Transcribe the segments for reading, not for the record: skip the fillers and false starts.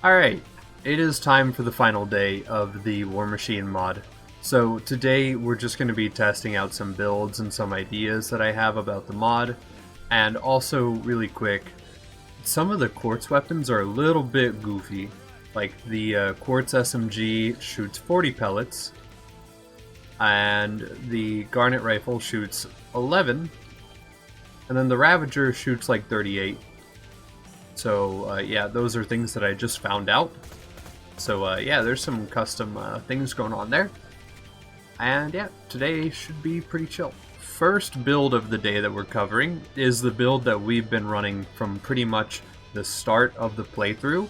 Alright, it is time for the final day of the War Machine mod. So today we're just going to be testing out some builds and some ideas that I have about the mod. And also, really quick, some of the quartz weapons are a little bit goofy. Like the quartz SMG shoots 40 pellets, and the garnet rifle shoots 11, and then the Ravager shoots like 38. So yeah, those are things that I just found out. So yeah, there's some custom things going on there. And yeah, today should be pretty chill. First build of the day that we're covering is the build that we've been running from pretty much the start of the playthrough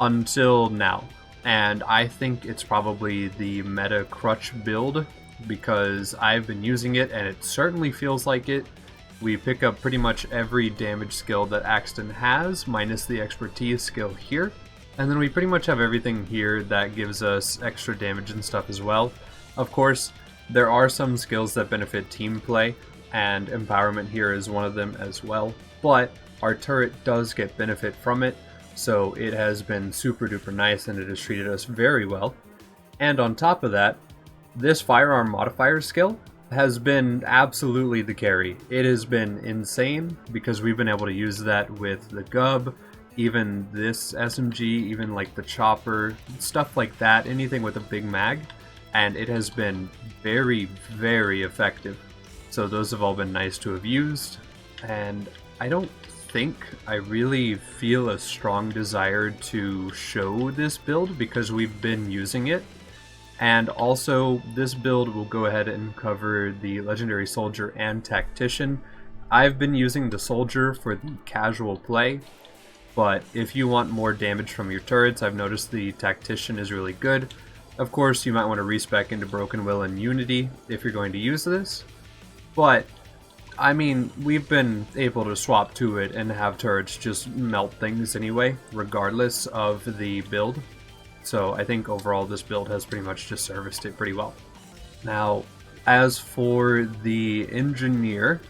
until now. And I think it's probably the meta crutch build because I've been using it and it certainly feels like it. We pick up pretty much every damage skill that Axton has, minus the expertise skill here. And then we pretty much have everything here that gives us extra damage and stuff as well. Of course, there are some skills that benefit team play, and empowerment here is one of them as well. But our turret does get benefit from it, so it has been super duper nice and it has treated us very well. And on top of that, this firearm modifier skill has been absolutely the carry. It has been insane because we've been able to use that with the Gub, even this SMG, even like the chopper, stuff like that, anything with a big mag, and it has been very, very effective. So those have all been nice to have used, and I don't think I really feel a strong desire to show this build because we've been using it. And also, this build will go ahead and cover the Legendary Soldier and Tactician. I've been using the Soldier for the casual play, but if you want more damage from your turrets, I've noticed the Tactician is really good. Of course, you might want to respec into Broken Will and Unity if you're going to use this, but I mean, we've been able to swap to it and have turrets just melt things anyway, regardless of the build. So I think overall this build has pretty much just serviced it pretty well. Now, as for the Engineer,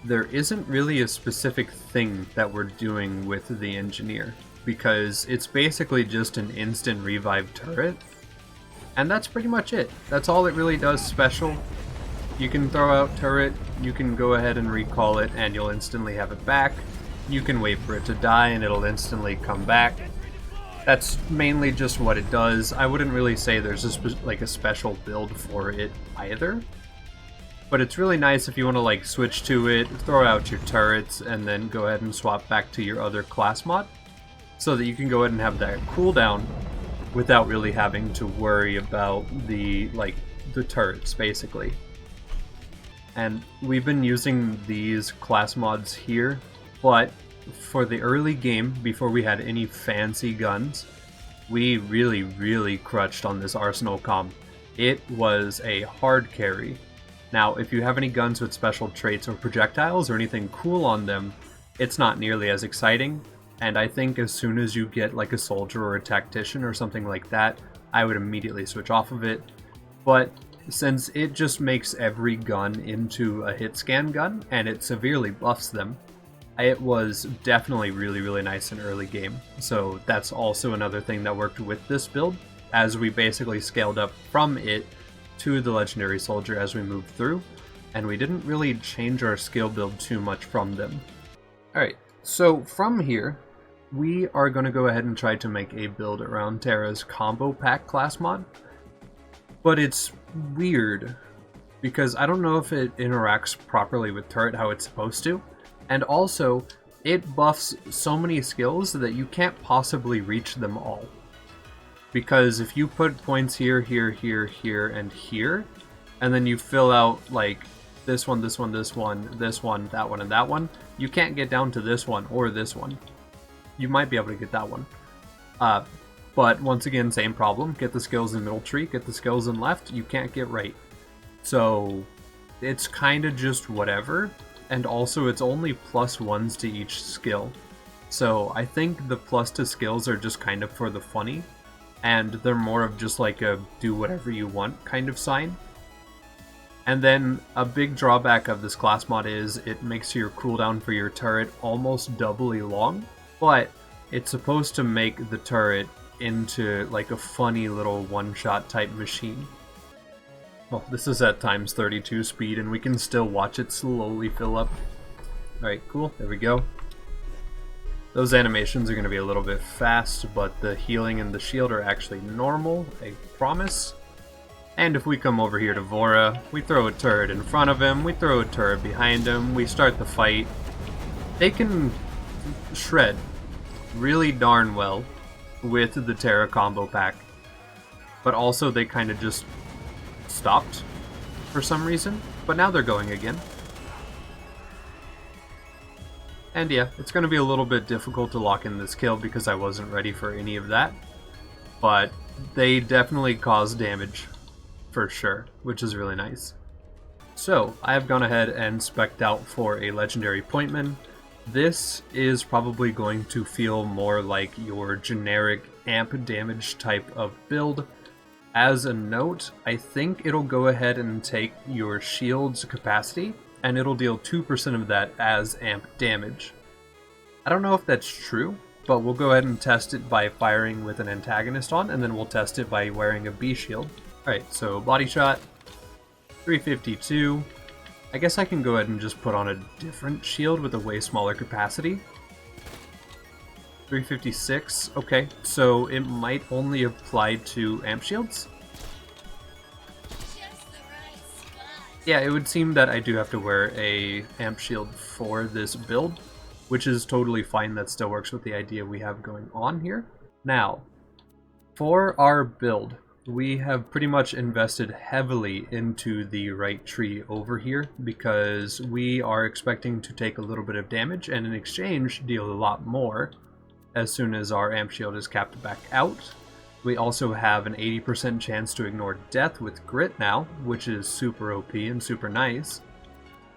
there isn't really a specific thing that we're doing with the Engineer, because it's basically just an instant revive turret, and that's pretty much it. That's all it really does special. You can throw out turret, you can go ahead and recall it, and you'll instantly have it back. You can wait for it to die and it'll instantly come back. That's mainly just what it does. I wouldn't really say there's a special build for it either. But it's really nice if you want to like switch to it, throw out your turrets, and then go ahead and swap back to your other class mod, so that you can go ahead and have that cooldown without really having to worry about the turrets basically. And we've been using these class mods here, but for the early game, before we had any fancy guns, we really crutched on this arsenal comp. It was a hard carry. Now, if you have any guns with special traits or projectiles or anything cool on them, it's not nearly as exciting, and I think as soon as you get like a soldier or a tactician or something like that, I would immediately switch off of it. But since it just makes every gun into a hit scan gun, and it severely buffs them, it was definitely really nice in early game. So that's also another thing that worked with this build, as we basically scaled up from it to the Legendary Soldier as we moved through, and we didn't really change our skill build too much from them. Alright, so from here, we are going to go ahead and try to make a build around Terra's Combo Pack class mod. But it's weird, because I don't know if it interacts properly with turret how it's supposed to, and also, it buffs so many skills that you can't possibly reach them all. Because if you put points here, here, and here, and then you fill out like this one, this one, this one, this one, that one, and that one, you can't get down to this one or this one. You might be able to get that one. But once again, same problem. Get the skills in middle tree, get the skills in left, you can't get right. So it's kind of just whatever. And also it's only +1s to each skill. So I think the plus to skills are just kind of for the funny, and they're more of just like a do whatever you want kind of sign. And then a big drawback of this class mod is it makes your cooldown for your turret almost doubly long, but it's supposed to make the turret into like a funny little one-shot type machine. Well, this is at times 32 speed, and we can still watch it slowly fill up. Alright, cool. There we go. Those animations are going to be a little bit fast, but the healing and the shield are actually normal, I promise. And if we come over here to Vora, we throw a turret in front of him, we throw a turret behind him, we start the fight. They can shred really darn well with the Terra combo pack, but also they kind of just stopped for some reason, but now they're going again. And yeah, it's going to be a little bit difficult to lock in this kill because I wasn't ready for any of that, but they definitely cause damage for sure, which is really nice. So I have gone ahead and spec'd out for a legendary pointman. This is probably going to feel more like your generic amp damage type of build. As a note, I think it'll go ahead and take your shield's capacity, and it'll deal 2% of that as amp damage. I don't know if that's true, but we'll go ahead and test it by firing with an antagonist on, and then we'll test it by wearing a B shield. Alright, so body shot, 352. I guess I can go ahead and just put on a different shield with a way smaller capacity. 356, okay, so it might only apply to amp shields? Yeah, it would seem that I do have to wear a amp shield for this build, which is totally fine. That still works with the idea we have going on here. Now, for our build, we have pretty much invested heavily into the right tree over here because we are expecting to take a little bit of damage and in exchange deal a lot more as soon as our amp shield is capped back out. We also have an 80% chance to ignore death with grit now, which is super OP and super nice.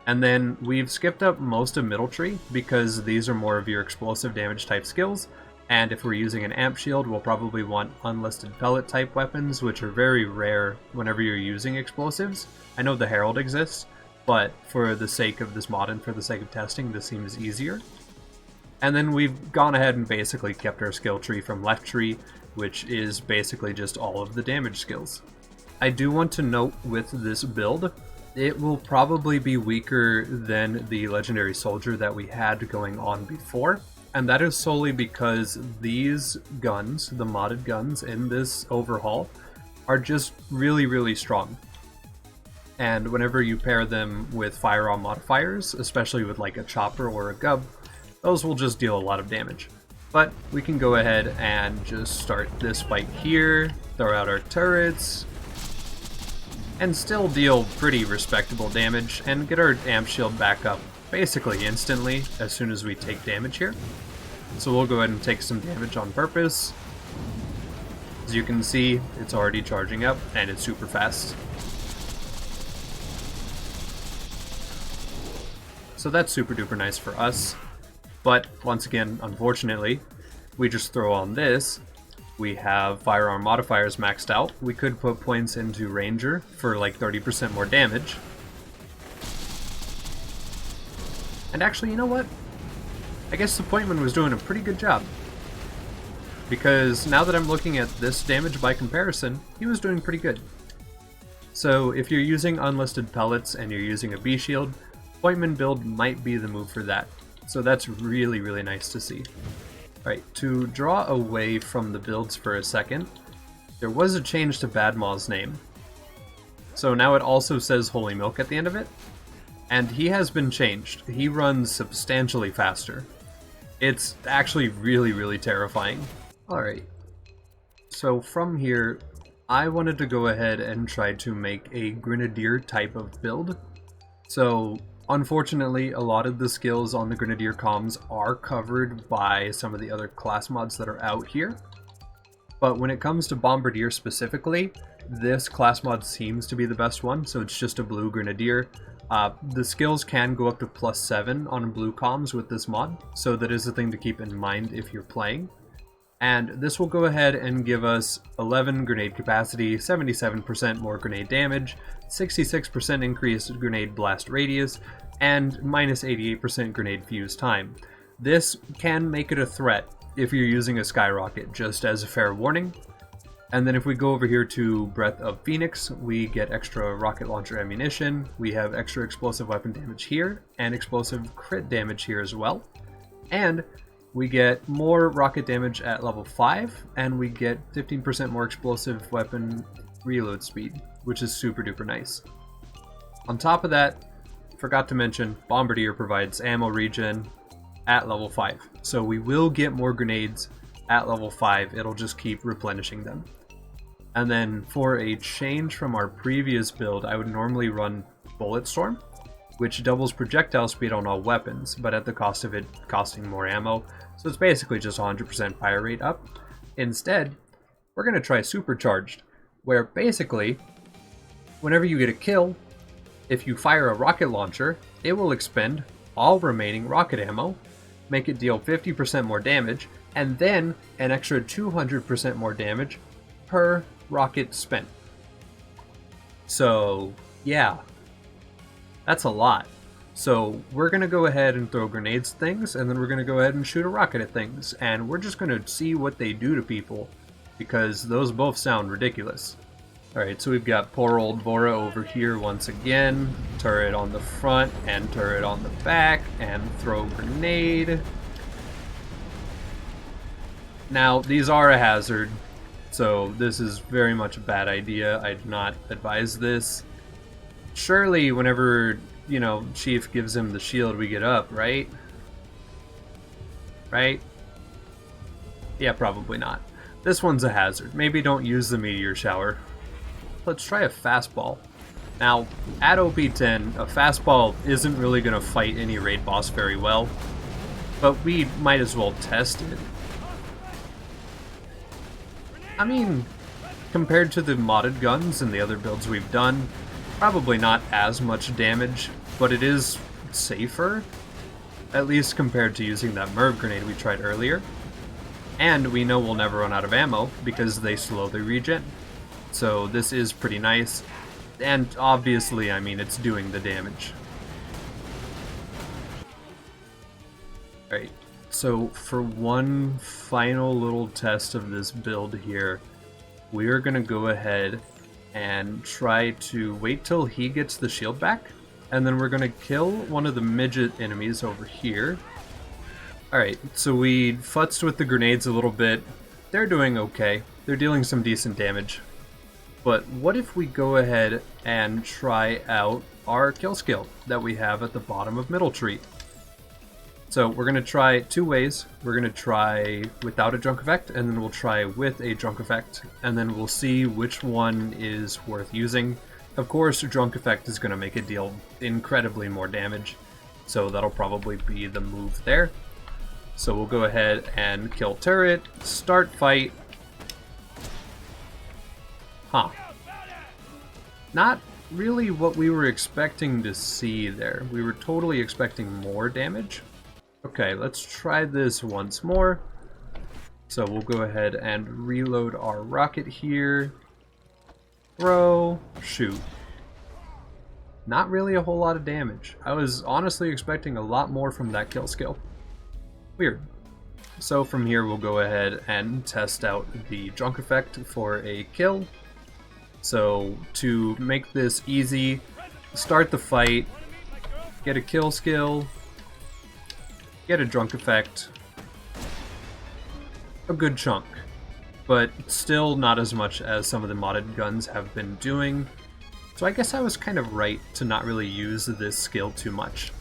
And then we've skipped up most of middle tree because these are more of your explosive damage type skills. And if we're using an amp shield, we'll probably want unlisted pellet type weapons, which are very rare whenever you're using explosives. I know the Herald exists, but for the sake of this mod and for the sake of testing, this seems easier. And then we've gone ahead and basically kept our skill tree from left tree, which is basically just all of the damage skills. I do want to note with this build, it will probably be weaker than the legendary soldier that we had going on before. And that is solely because these guns, the modded guns in this overhaul, are just really, really strong. And whenever you pair them with firearm modifiers, especially with like a chopper or a gub, those will just deal a lot of damage. But we can go ahead and just start this fight here, throw out our turrets, and still deal pretty respectable damage, and get our amp shield back up basically instantly as soon as we take damage here. So we'll go ahead and take some damage on purpose. As you can see, it's already charging up, and it's super fast. So that's super duper nice for us. But once again, unfortunately, we just throw on this. We have firearm modifiers maxed out. We could put points into Ranger for like 30% more damage. And actually, you know what? I guess the Pointman was doing a pretty good job. Because now that I'm looking at this damage by comparison, he was doing pretty good. So if you're using unlisted pellets and you're using a B shield, Pointman build might be the move for that. So that's really, really nice to see. Alright, to draw away from the builds for a second, there was a change to Badmaw's name. So now it also says Holy Milk at the end of it. And he has been changed. He runs substantially faster. It's actually really, really terrifying. Alright, so from here, I wanted to go ahead and try to make a Grenadier type of build. So unfortunately, a lot of the skills on the Grenadier comms are covered by some of the other class mods that are out here. But when it comes to Bombardier specifically, this class mod seems to be the best one, so it's just a blue Grenadier. The skills can go up to +7 on blue comms with this mod, so that is a thing to keep in mind if you're playing. And this will go ahead and give us 11 grenade capacity, 77% more grenade damage, 66% increased grenade blast radius, and -88% grenade fuse time. This can make it a threat if you're using a skyrocket, just as a fair warning. And then if we go over here to Breath of Phoenix, we get extra rocket launcher ammunition, we have extra explosive weapon damage here, and explosive crit damage here as well. And we get more rocket damage at level 5, and we get 15% more explosive weapon reload speed, which is super duper nice. On top of that, forgot to mention, Bombardier provides ammo regen at level 5. So we will get more grenades at level 5, it'll just keep replenishing them. And then for a change from our previous build, I would normally run Bullet Storm, which doubles projectile speed on all weapons, but at the cost of it costing more ammo. So it's basically just 100% fire rate up. Instead, we're going to try Supercharged, where basically, whenever you get a kill, if you fire a rocket launcher, it will expend all remaining rocket ammo, make it deal 50% more damage, and then an extra 200% more damage per rocket spent. So yeah, that's a lot. So we're gonna go ahead and throw grenades at things, and then we're gonna go ahead and shoot a rocket at things, and we're just gonna see what they do to people, because those both sound ridiculous. Alright, so we've got poor old Bora over here once again, turret on the front and turret on the back, and throw grenade. Now, these are a hazard, so this is very much a bad idea. I do not advise this. Surely, whenever, you know, Chief gives him the shield, we get up, right? Right? Yeah, probably not. This one's a hazard. Maybe don't use the meteor shower. Let's try a fastball. Now, at OP10, a fastball isn't really going to fight any raid boss very well, but we might as well test it. I mean, compared to the modded guns and the other builds we've done, probably not as much damage, but it is safer, at least compared to using that Merv grenade we tried earlier. And we know we'll never run out of ammo, because they slowly regen. So this is pretty nice, and obviously, I mean, it's doing the damage. Alright, so for one final little test of this build here, we are going to go ahead and try to wait till he gets the shield back, and then we're going to kill one of the midget enemies over here. Alright, so we futzed with the grenades a little bit. They're doing okay. They're dealing some decent damage. But what if we go ahead and try out our kill skill that we have at the bottom of Middle Tree? So we're going to try two ways. We're going to try without a drunk effect, and then we'll try with a drunk effect, and then we'll see which one is worth using. Of course, drunk effect is going to make it deal incredibly more damage, so that'll probably be the move there. So we'll go ahead and kill turret, start fight. Huh. Not really what we were expecting to see there. We were totally expecting more damage. Okay, let's try this once more. So we'll go ahead and reload our rocket here. Throw, shoot. Not really a whole lot of damage. I was honestly expecting a lot more from that kill skill. Weird. So from here we'll go ahead and test out the drunk effect for a kill. So to make this easy, start the fight, get a kill skill, get a drunk effect, a good chunk, but still not as much as some of the modded guns have been doing. So I guess I was kind of right to not really use this skill too much.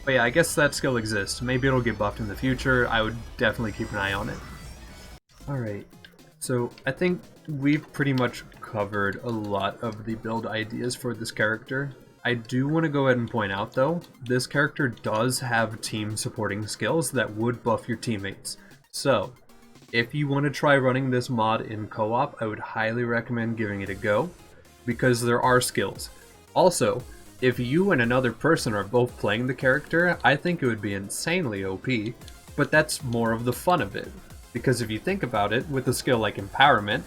But yeah, I guess that skill exists. Maybe it'll get buffed in the future. I would definitely keep an eye on it. Alright, so I think we've pretty much covered a lot of the build ideas for this character. I do want to go ahead and point out though, this character does have team supporting skills that would buff your teammates. So, if you want to try running this mod in co-op, I would highly recommend giving it a go, because there are skills. Also, if you and another person are both playing the character, I think it would be insanely OP, but that's more of the fun of it. Because if you think about it, with a skill like Empowerment,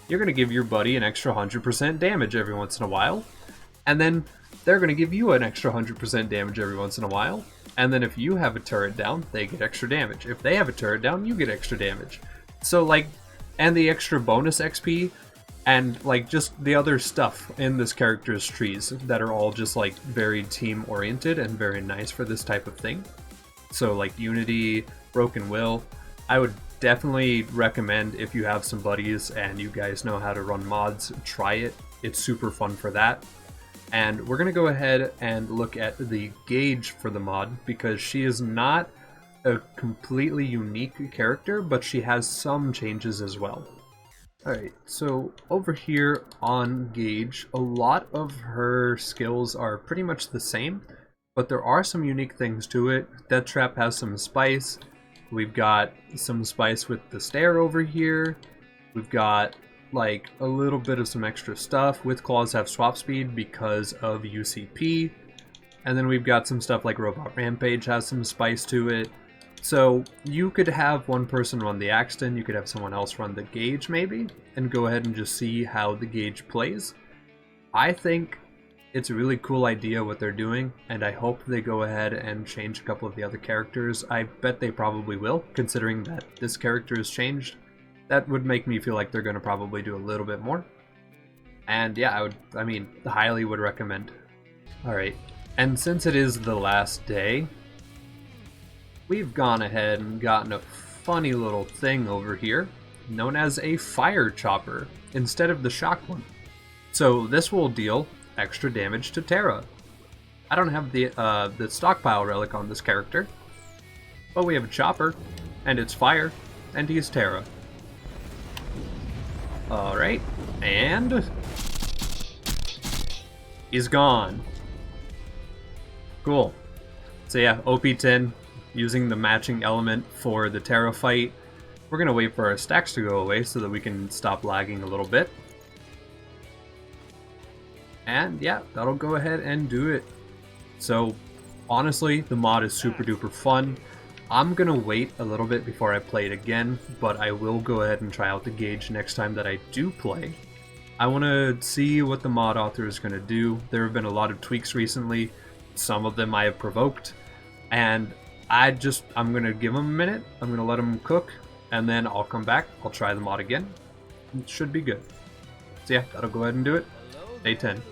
you're going to give your buddy an extra 100% damage every once in a while, and then they're going to give you an extra 100% damage every once in a while, And then if you have a turret down, they get extra damage. If they have a turret down, you get extra damage. So like, and the extra bonus XP, and like just the other stuff in this character's trees that are all just like very team oriented and very nice for this type of thing. So like Unity, Broken Will, I would definitely recommend if you have some buddies and you guys know how to run mods, try it. It's super fun for that. And we're going to go ahead and look at the gauge for the mod, because she is not a completely unique character, but she has some changes as well. Alright, so over here on gauge, a lot of her skills are pretty much the same, but there are some unique things to it. Death Trap has some spice. We've got some spice with the stare over here. We've got like a little bit of some extra stuff. With claws have swap speed because of UCP. And then we've got some stuff like Robot Rampage has some spice to it. So you could have one person run the Axton, you could have someone else run the gauge maybe, and go ahead and just see how the gauge plays. I think it's a really cool idea what they're doing, and I hope they go ahead and change a couple of the other characters. I bet they probably will, considering that this character has changed. That would make me feel like they're going to probably do a little bit more. And yeah, I highly would recommend. Alright, and since it is the last day, we've gone ahead and gotten a funny little thing over here, known as a fire chopper, instead of the shock one. So this will deal extra damage to Terra. I don't have the stockpile relic on this character, but we have a chopper, and it's fire, and he's Terra. Alright, and he's gone. Cool. So yeah, OP10, using the matching element for the Terra fight. We're going to wait for our stacks to go away so that we can stop lagging a little bit. And yeah, that'll go ahead and do it. So honestly, the mod is super duper fun. I'm going to wait a little bit before I play it again, but I will go ahead and try out the gauge next time that I do play. I want to see what the mod author is going to do. There have been a lot of tweaks recently. Some of them I have provoked, and I'm going to give them a minute. I'm going to let them cook, and then I'll come back. I'll try the mod again. It should be good. So yeah, that'll go ahead and do it. Day 10.